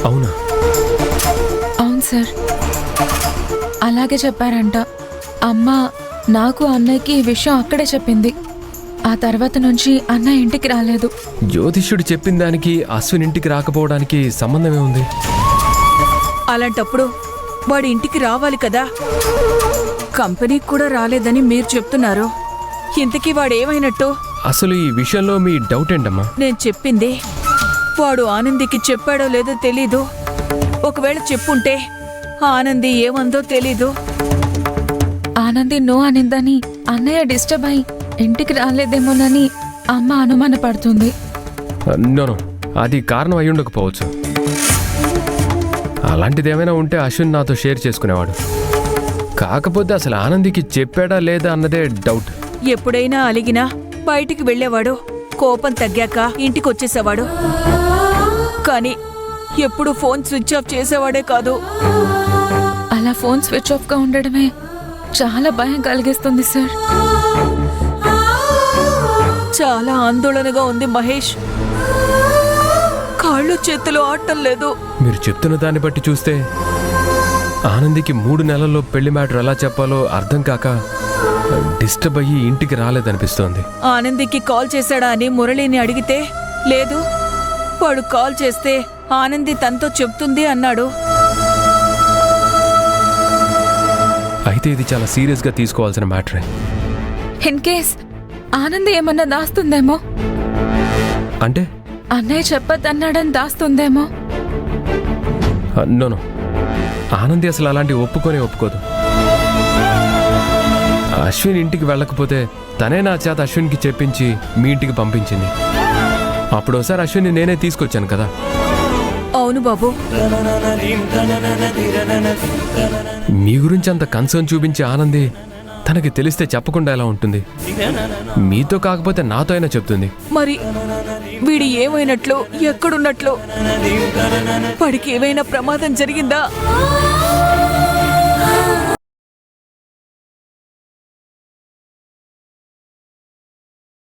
అవునా? అవును సార్, అలాగే చెప్పారంట. అమ్మ నాకు అన్నయ్యకి ఈ విషయం అక్కడే చెప్పింది. ఆ తర్వాత నుంచి అన్నయ్య ఇంటికి రాలేదు. జ్యోతిష్యుడు చెప్పిన దానికి అశ్విన్ ఇంటికి రాకపోవడానికి సంబంధమే ఉంది. అలాంటప్పుడు వాడి ఇంటికి రావాలి కదా. కంపెనీకి కూడా రాలేదని మీరు చెప్తున్నారు. ఇంతకీ వాడేమైనట్టు? అసలు ఈ విషయంలో మీ డౌట్ ఏంటమ్మా? నేను చెప్పింది వాడు ఆనందికి చెప్పాడో లేదో తెలీదు. ఒకవేళ చెప్పుంటే ఆనంది ఏమందో తెలీదు. ఆనంది నో అనిందని అన్నయ్య డిస్టర్బ్ అయి ఇంటికి రాలేదేమోనని అమ్మ అనుమానపడుతుంది. నో, అది కారణం అయి ఉండకపోవచ్చు. అలాంటిది ఏమైనా ఉంటే అశ్విన్ నాతో షేర్ చేసుకునేవాడు. కాకపోతే అసలు ఆనందికి చెప్పాడా లేదా అన్నదే డౌట్. ఎప్పుడైనా అలిగినా బయటికి వెళ్ళేవాడు. కోపం తగ్గాక ఇంటికి వచ్చేసేవాడు. కానీ ఎప్పుడు ఫోన్ స్విచ్ ఆఫ్ చేసేవాడే కాదు. అలా ఫోన్ స్విచ్ ఆఫ్ గా ఉండడమే చాలా భయం కలిగిస్తుంది సార్. చాలా ఆందోళనగా ఉంది మహేష్. కాళ్ళు చేతులు ఆడటం లేదు. మీరు చెప్తున్న దాన్ని బట్టి చూస్తే ఆనందికి 3 నెలల్లో పెళ్లి మ్యాటర్ ఎలా చెప్పాలో అర్థం కాక డిస్టర్బ్ అయ్యి ఇంటికి రాలేదనిపిస్తోంది. ఆనందికి కాల్ చేశాడా అని మురళిని అడిగితే లేదు, వాడు కాల్ చేస్తే ఆనంది తనతో చెప్తుంది అన్నాడు. అయితే ఇది చాలా సీరియస్గా తీసుకోవాల్సిన మ్యాటరే. ఇన్ కేస్ ఆనంది ఏమన్నా దాస్తుందేమో, అంటే అన్నయ్య చెప్పద్దన్నాడని దాస్తుందేమో. నో, ఆనంది అసలు అలాంటి ఒప్పుకోదు. అశ్విన్ ఇంటికి వెళ్ళకపోతే తనే నా చేత అశ్విన్కి చెప్పించి మీ ఇంటికి పంపించింది. అప్పుడు ఒకసారి అశ్విన్ని నేనే తీసుకొచ్చాను కదా. అవును బాబు. మీ గురించి అంత కన్సర్న్ చూపించే ఆనంది తనకి తెలిస్తే చెప్పకుండా ఎలా ఉంటుంది? మీతో కాకపోతే నాతో అయినా చెప్తుంది. మరి వీడి ఏమైనట్లు, ఎక్కడున్నట్లు? వాడికి ఏమైనా ప్రమాదం జరిగిందా?